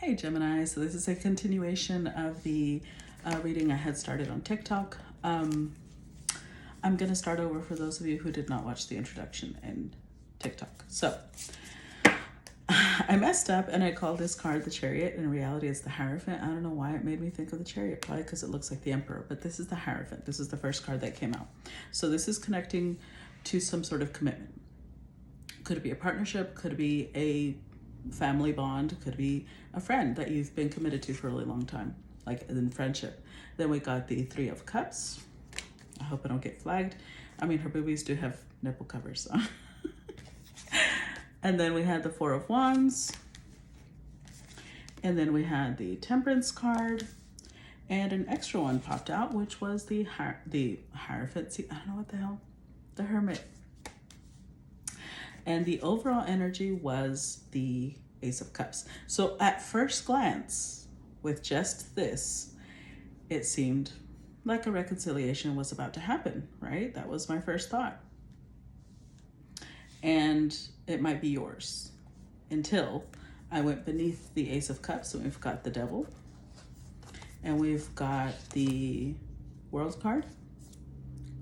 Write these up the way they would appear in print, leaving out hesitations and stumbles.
Hey Gemini, so this is a continuation of the reading I had started on TikTok. I'm going to start over for those of you who did not watch the introduction in TikTok. So I messed up and I called this card the Chariot. In reality, it's the Hierophant. I don't know why it made me think of the Chariot, probably because it looks like the Emperor, but this is the Hierophant. This is the first card that came out. So this is connecting to some sort of commitment. Could it be a partnership? Could it be a family bond? Could be a friend that you've been committed to for a really long time, like in friendship. Then we got the Three of Cups. I hope I don't get flagged. I mean, her boobies do have nipple covers. So. And then we had the Four of Wands. And then we had the Temperance card. And an extra one popped out, which was the Hierophant. See, I don't know what the hell. The Hermit. And the overall energy was the Ace of Cups. So at first glance, with just this, it seemed like a reconciliation was about to happen, right? That was my first thought. And it might be yours. Until I went beneath the Ace of Cups, and we've got the Devil. And we've got the World card,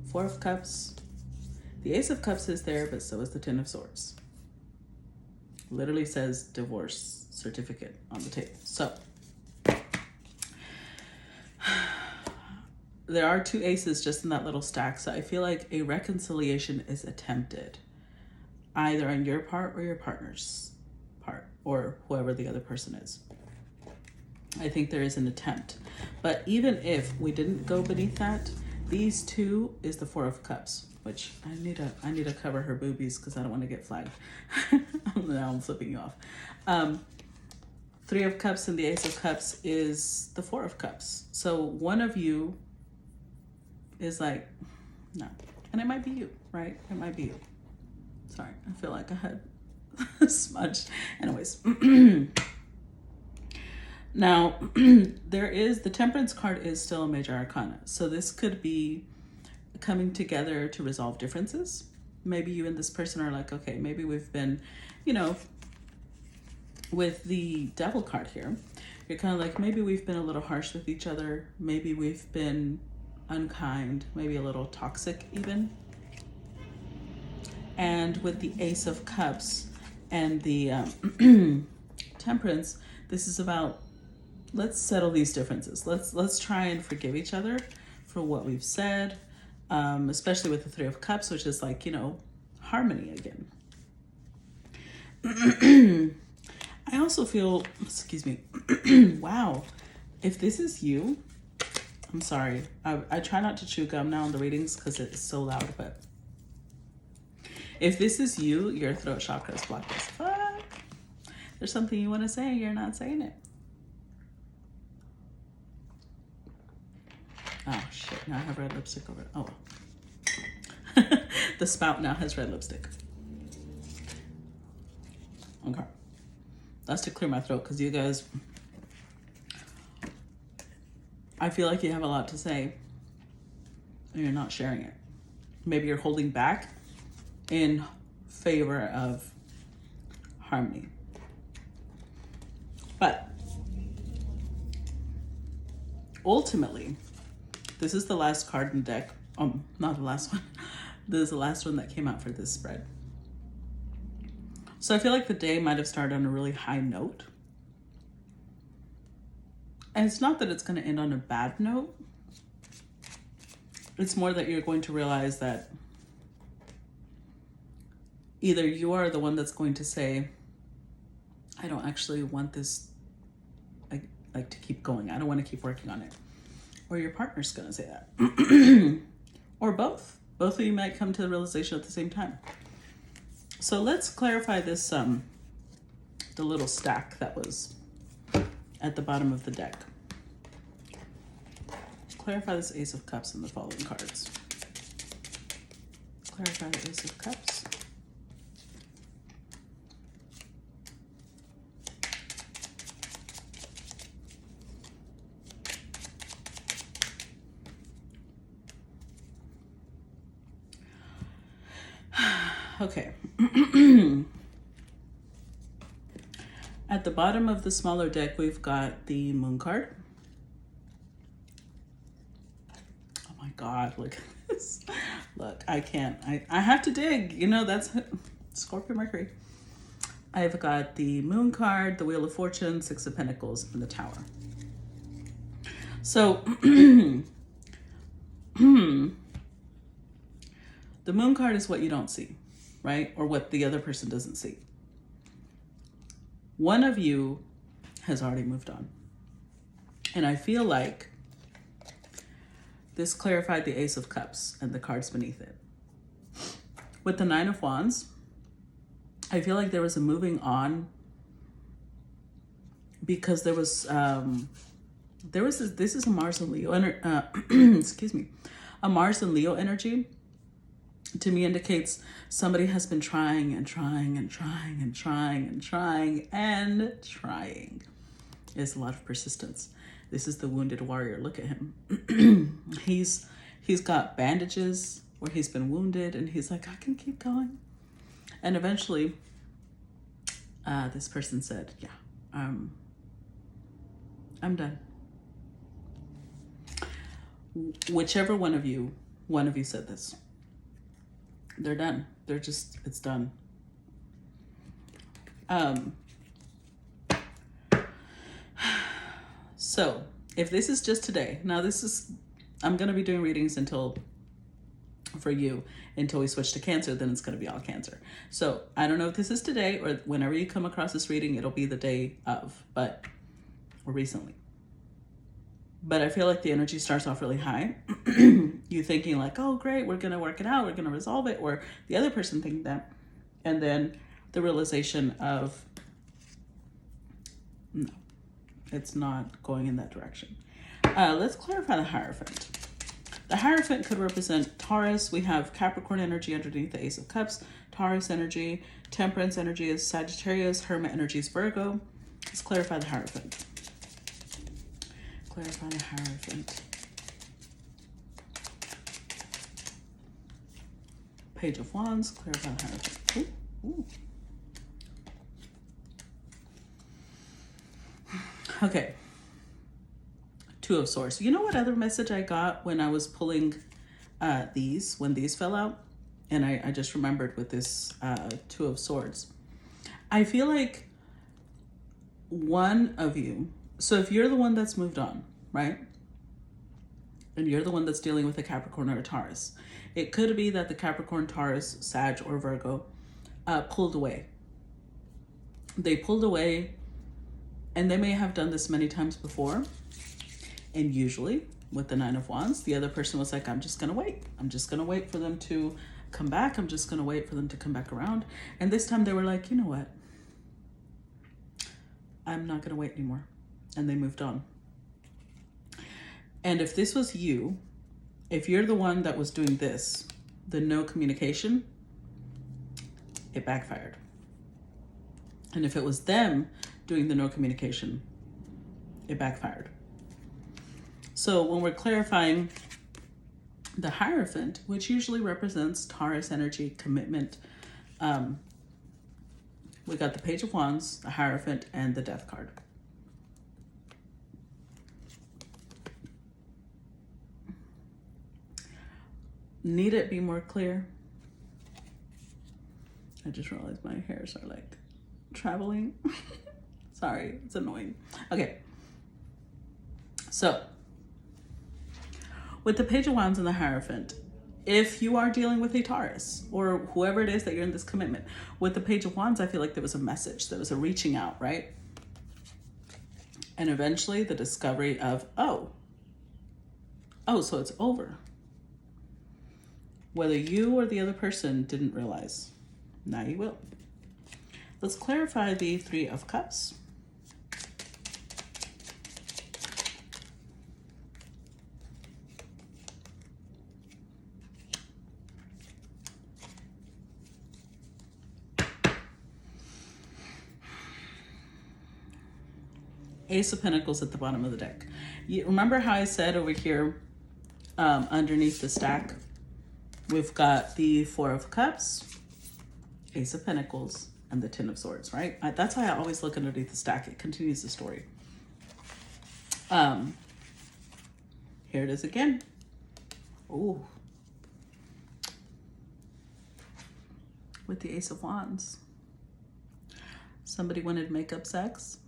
Four of Cups. The Ace of Cups is there, but so is the Ten of Swords. Literally says divorce certificate on the table. So there are two aces just in that little stack. So I feel like a reconciliation is attempted either on your part or your partner's part or whoever the other person is. I think there is an attempt. But even if we didn't go beneath that, these two is the Four of Cups, which I need to cover her boobies because I don't want to get flagged. Now I'm flipping you off. Three of Cups and the Ace of Cups is the Four of Cups. So one of you is like, no. And it might be you, right? It might be you. Sorry, I feel like I had smudged. Anyways. Now, there is, the Temperance card is still a major arcana. So this could be coming together to resolve differences. Maybe you and this person are like, okay, maybe we've been, with the Devil card here, you're kind of like, maybe we've been a little harsh with each other. Maybe we've been unkind, maybe a little toxic even. And with the Ace of Cups and the Temperance, this is about, let's settle these differences. Let's try and forgive each other for what we've said, especially with the Three of Cups, which is like, harmony again. I also feel, excuse me, wow, if this is you, I'm sorry. I try not to chew gum now on the readings because it's so loud, but if this is you, your throat chakra is blocked as fuck. There's something you want to say, you're not saying it. Oh shit, now I have red lipstick over it. Oh well. The spout now has red lipstick. Okay. That's to clear my throat because you guys, I feel like you have a lot to say and you're not sharing it. Maybe you're holding back in favor of harmony. But ultimately, this is the last card in the deck. Not the last one. This is the last one that came out for this spread. So I feel like the day might have started on a really high note. And it's not that it's going to end on a bad note. It's more that you're going to realize that either you are the one that's going to say, I don't actually want this like to keep going. I don't want to keep working on it. Or your partner's going to say that. Or both. Both of you might come to the realization at the same time. So let's clarify this, the little stack that was at the bottom of the deck. Clarify this Ace of Cups in the following cards. Clarify the Ace of Cups. Okay. At the bottom of the smaller deck, we've got the Moon card. Oh my God, look at this. Look, I can't. I have to dig. You know, that's Scorpio Mercury. I've got the Moon card, the Wheel of Fortune, Six of Pentacles, and the Tower. So, the Moon card is what you don't see, right? Or what the other person doesn't see. One of you has already moved on. And I feel like this clarified the Ace of Cups and the cards beneath it. With the Nine of Wands, I feel like there was a moving on because there was this is a Mars and Leo excuse me, a Mars and Leo energy. To me indicates somebody has been trying and trying and trying and trying and trying and trying. It's a lot of persistence. This is the wounded warrior. Look at him. He's got bandages where he's been wounded, and he's like, I can keep going. And eventually, this person said, yeah, I'm done. Whichever one of you said this. They're done. It's done. So if this is just today, now I'm going to be doing readings until we switch to Cancer, then it's going to be all Cancer. So I don't know if this is today or whenever you come across this reading, it'll be the day of, or recently. But I feel like the energy starts off really high. You thinking like, oh, great, we're going to work it out. We're going to resolve it. Or the other person thinking that. And then the realization of, no, it's not going in that direction. Let's clarify the Hierophant. The Hierophant could represent Taurus. We have Capricorn energy underneath the Ace of Cups. Taurus energy. Temperance energy is Sagittarius. Hermit energy is Virgo. Let's clarify the Hierophant. Clarify the Hierophant. Page of Wands. Clarify the Hierophant. Ooh. Okay. Two of Swords. You know what other message I got when I was pulling when these fell out? And I just remembered with this Two of Swords. I feel like one of you, so if you're the one that's moved on, right? And you're the one that's dealing with a Capricorn or a Taurus, it could be that the Capricorn, Taurus, Sag, or Virgo pulled away. They pulled away, and they may have done this many times before. And usually with the Nine of Wands, the other person was like, I'm just going to wait. I'm just going to wait for them to come back. I'm just going to wait for them to come back around. And this time they were like, you know what? I'm not going to wait anymore. And they moved on. And if this was you, if you're the one that was doing this, the no communication, it backfired. And if it was them doing the no communication, it backfired. So when we're clarifying the Hierophant, which usually represents Taurus energy, commitment, we got the Page of Wands, the Hierophant, and the Death card. Need it be more clear? I just realized my hairs are like traveling. Sorry, it's annoying. Okay. So, with the Page of Wands and the Hierophant, if you are dealing with a Taurus or whoever it is that you're in this commitment, with the Page of Wands, I feel like there was a message, there was a reaching out, right? And eventually the discovery of, oh, so it's over. Whether you or the other person didn't realize, now you will. Let's clarify the Three of Cups. Ace of Pentacles at the bottom of the deck. You remember how I said over here, underneath the stack, we've got the Four of Cups, Ace of Pentacles, and the Ten of Swords, right? That's why I always look underneath the stack. It continues the story. Here it is again. Ooh. With the Ace of Wands. Somebody wanted makeup sex.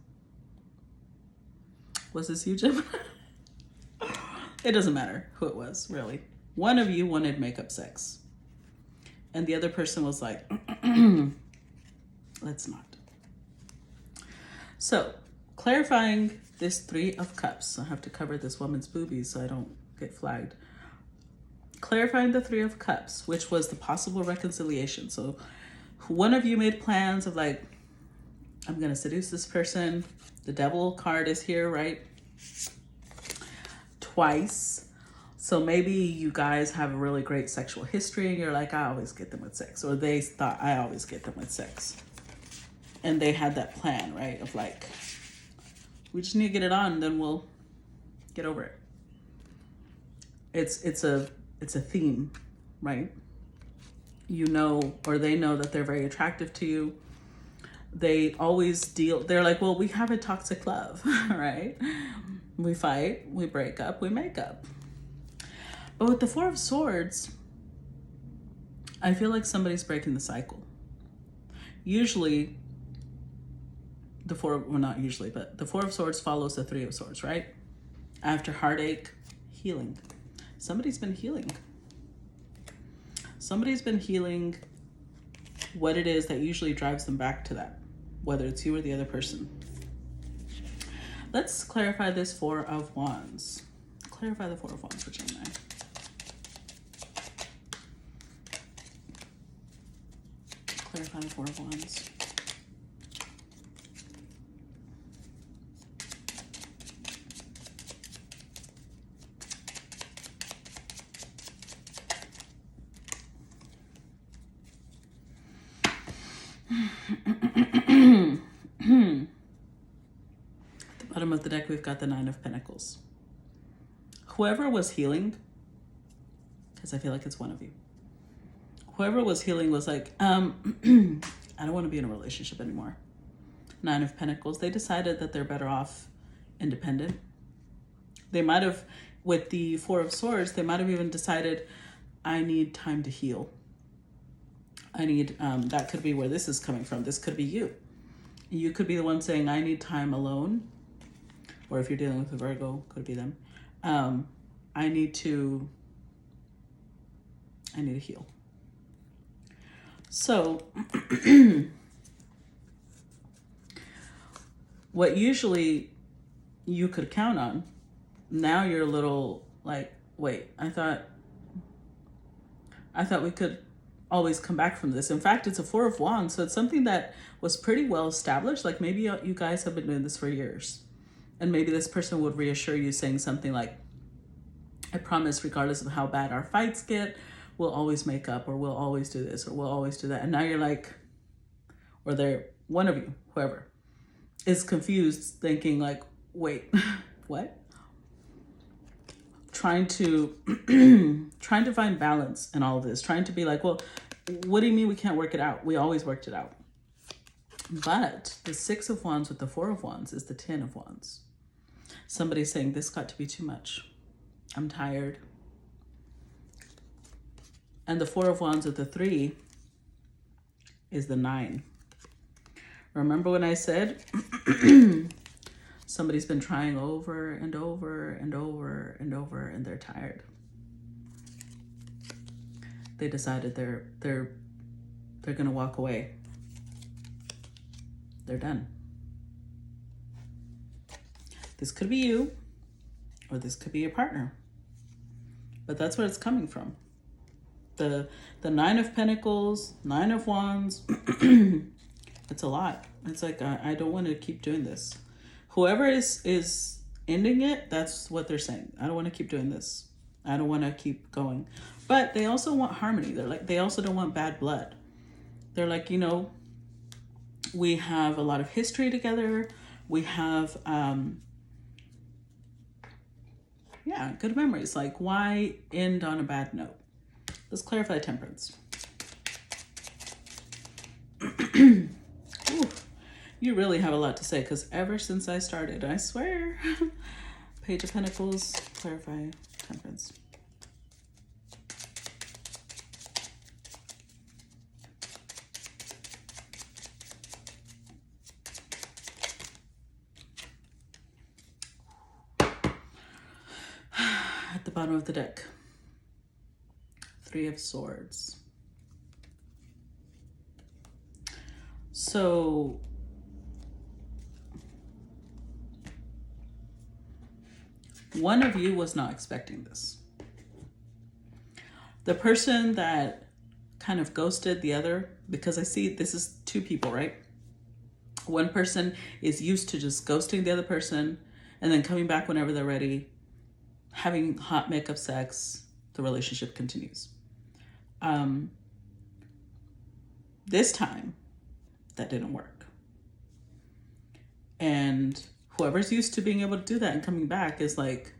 Was this you, Gemini? It doesn't matter who it was, really. One of you wanted makeup sex. And the other person was like, let's not. So, clarifying this Three of Cups. I have to cover this woman's boobies so I don't get flagged. Clarifying the Three of Cups, which was the possible reconciliation. So, one of you made plans of like, I'm going to seduce this person. The Devil card is here, right? Twice. So maybe you guys have a really great sexual history and you're like, I always get them with sex. Or they thought, I always get them with sex. And they had that plan, right? Of like, we just need to get it on, then we'll get over it. It's a theme, right? You know, or they know that they're very attractive to you. They always they're like, well, we have a toxic love, right? We fight, we break up, we make up. But with the Four of Swords, I feel like somebody's breaking the cycle. Usually, the Four of Swords follows the Three of Swords, right? After heartache, healing. Somebody's been healing. Somebody's been healing what it is that usually drives them back to that, whether it's you or the other person. Let's clarify this Four of Wands. Clarify the Four of Wands for Gemini. Clarify the Four of Wands. At the bottom of the deck, we've got the Nine of Pentacles. Whoever was healing, because I feel like it's one of you. Whoever was healing was like, I don't want to be in a relationship anymore. Nine of Pentacles. They decided that they're better off independent. They might have, with the Four of Swords, they might have even decided, I need time to heal. I need, that could be where this is coming from. This could be you. You could be the one saying, I need time alone. Or if you're dealing with a Virgo, could be them. I need to heal. So, what usually you could count on, now you're a little like, wait, I thought we could always come back from this. In fact, it's a Four of Wands, so it's something that was pretty well established. Like maybe you guys have been doing this for years. And maybe this person would reassure you saying something like, I promise, regardless of how bad our fights get, we'll always make up, or we'll always do this, or we'll always do that. And now you're like, or they're, one of you, whoever, is confused, thinking like, wait, what? Trying to find balance in all of this, trying to be like, well, what do you mean we can't work it out? We always worked it out. But the Six of Wands with the Four of Wands is the Ten of Wands. Somebody's saying, this got to be too much. I'm tired. And the Four of Wands with the Three is the Nine. Remember when I said somebody's been trying over and over and over and over and they're tired. They decided they're going to walk away. They're done. This could be you, or this could be your partner. But that's where it's coming from. The Nine of Pentacles, Nine of Wands, it's a lot. It's like, I don't want to keep doing this. Whoever is ending it, that's what they're saying. I don't want to keep doing this. I don't want to keep going. But they also want harmony. They're like, they also don't want bad blood. They're like, you know, we have a lot of history together. We have, good memories. Like, why end on a bad note? Let's clarify Temperance. You really have a lot to say, because ever since I started, I swear. Page of Pentacles, clarify, Temperance. At the bottom of the deck, Three of Swords. So one of you was not expecting this. The person that kind of ghosted the other, because I see this is two people, right? One person is used to just ghosting the other person and then coming back whenever they're ready, having hot makeup sex, the relationship continues. This time, that didn't work. And whoever's used to being able to do that and coming back is like,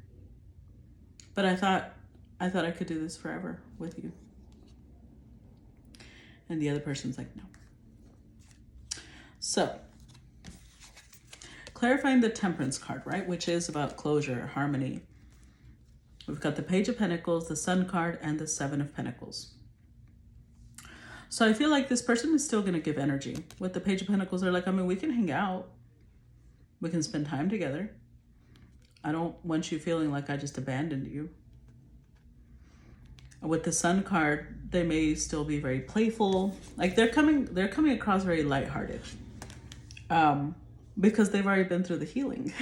but I thought I could do this forever with you. And the other person's like, no. So, clarifying the Temperance card, right? Which is about closure, harmony. We've got the Page of Pentacles, the Sun card, and the Seven of Pentacles. So I feel like this person is still going to give energy. With the Page of Pentacles, they're like, I mean, we can hang out. We can spend time together. I don't want you feeling like I just abandoned you. With the Sun card, they may still be very playful. Like they're coming across very lighthearted. Because they've already been through the healing.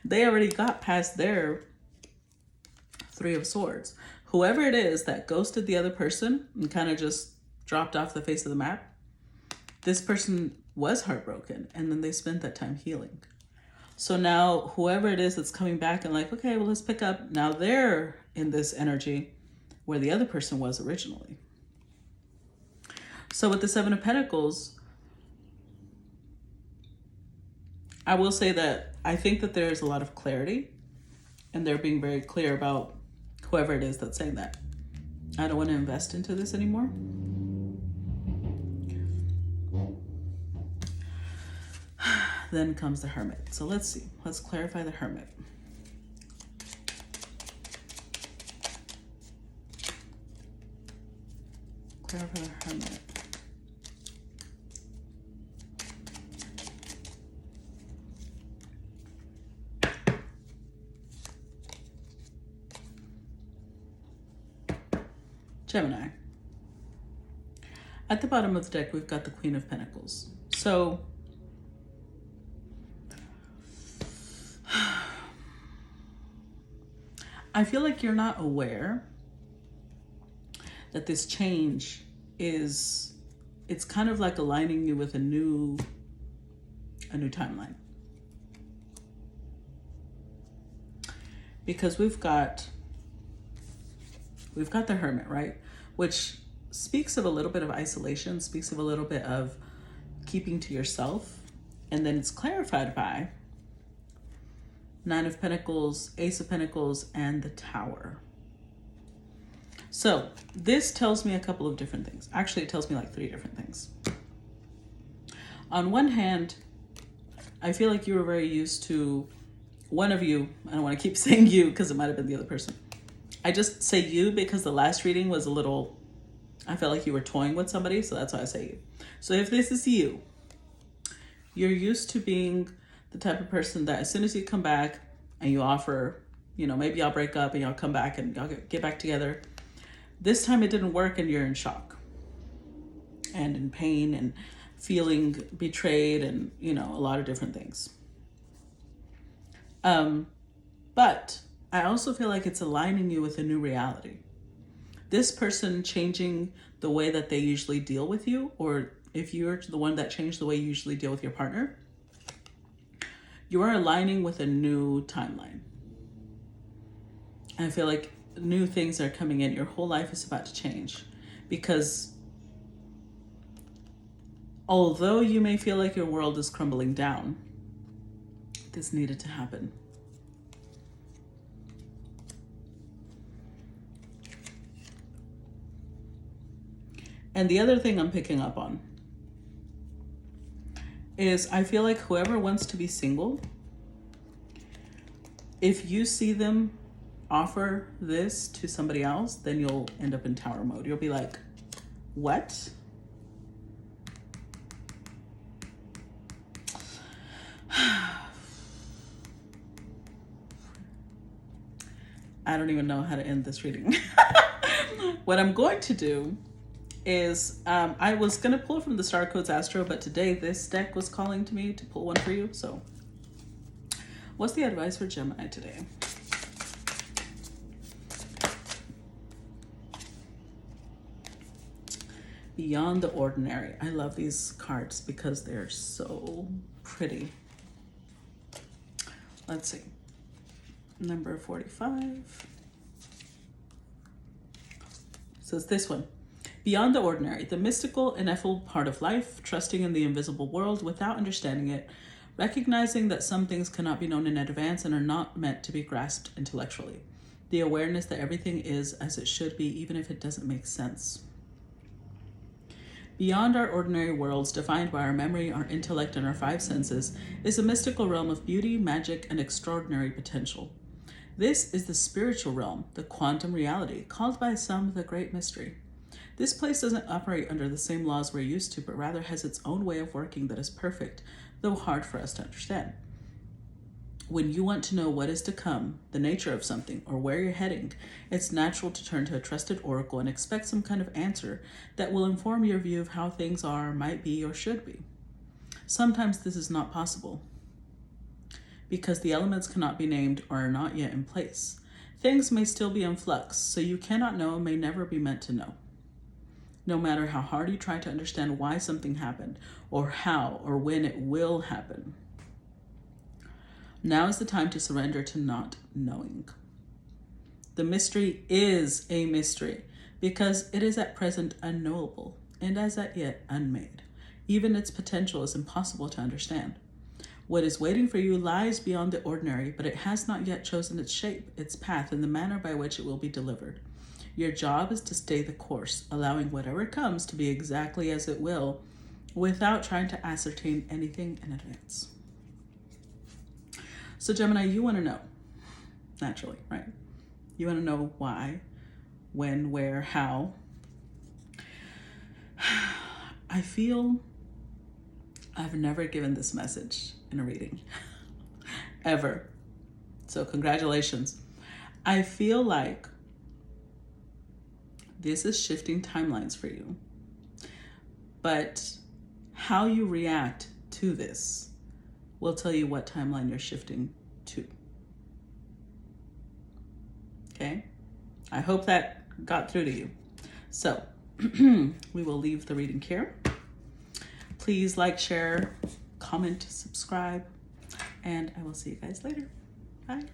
They already got past their Three of Swords. Whoever it is that ghosted the other person and kind of just dropped off the face of the map, this person was heartbroken and then they spent that time healing. So now whoever it is that's coming back and like, okay, well, let's pick up. Now they're in this energy where the other person was originally. So with the Seven of Pentacles, I will say that I think that there's a lot of clarity and they're being very clear about whoever it is that's saying that. I don't want to invest into this anymore. Then comes the Hermit. So let's see. Let's clarify the Hermit. Clarify the Hermit. Gemini. At the bottom of the deck, we've got the Queen of Pentacles. So I feel like you're not aware that this change it's kind of like aligning you with a new timeline. Because we've got the Hermit, right? Which speaks of a little bit of isolation, speaks of a little bit of keeping to yourself. And then it's clarified by Nine of Pentacles, Ace of Pentacles, and the Tower. So this tells me a couple of different things. Actually, it tells me like 3 different things. On one hand, I feel like you were very used to one of you. I don't want to keep saying you because it might have been the other person. I just say you because the last reading was a little, I felt like you were toying with somebody, so that's why I say you. So if this is you, you're used to being the type of person that as soon as you come back and you offer, maybe y'all break up and y'all come back and y'all get back together. This time it didn't work and you're in shock and in pain and feeling betrayed and, a lot of different things. But I also feel like it's aligning you with a new reality. This person changing the way that they usually deal with you, or if you're the one that changed the way you usually deal with your partner, you are aligning with a new timeline. I feel like new things are coming in. Your whole life is about to change because although you may feel like your world is crumbling down, this needed to happen. And the other thing I'm picking up on is I feel like whoever wants to be single, if you see them offer this to somebody else, then you'll end up in tower mode. You'll be like, what? I don't even know how to end this reading. What I'm going to do is, I was going to pull from the Star Codes Astro, but today this deck was calling to me to pull one for you. So what's the advice for Gemini today? Beyond the ordinary. I love these cards because they're so pretty. Let's see. Number 45. So it's this one. Beyond the ordinary, the mystical, ineffable part of life, trusting in the invisible world without understanding it, recognizing that some things cannot be known in advance and are not meant to be grasped intellectually. The awareness that everything is as it should be, even if it doesn't make sense. Beyond our ordinary worlds, defined by our memory, our intellect, and our five senses, is a mystical realm of beauty, magic, and extraordinary potential. This is the spiritual realm, the quantum reality, called by some the great mystery. This place doesn't operate under the same laws we're used to, but rather has its own way of working that is perfect, though hard for us to understand. When you want to know what is to come, the nature of something, or where you're heading, it's natural to turn to a trusted oracle and expect some kind of answer that will inform your view of how things are, might be, or should be. Sometimes this is not possible because the elements cannot be named or are not yet in place. Things may still be in flux, so you cannot know and may never be meant to know. No matter how hard you try to understand why something happened, or how or when it will happen. Now is the time to surrender to not knowing. The mystery is a mystery because it is at present unknowable and as yet unmade. Even its potential is impossible to understand. What is waiting for you lies beyond the ordinary, but it has not yet chosen its shape, its path, and the manner by which it will be delivered. Your job is to stay the course, allowing whatever comes to be exactly as it will, without trying to ascertain anything in advance. So Gemini, you want to know, naturally, right? You want to know why, when, where, how. I feel I've never given this message in a reading, ever. So congratulations. I feel like this is shifting timelines for you, but how you react to this will tell you what timeline you're shifting to. Okay? I hope that got through to you. So we will leave the reading here. Please like, share, comment, subscribe, and I will see you guys later. Bye.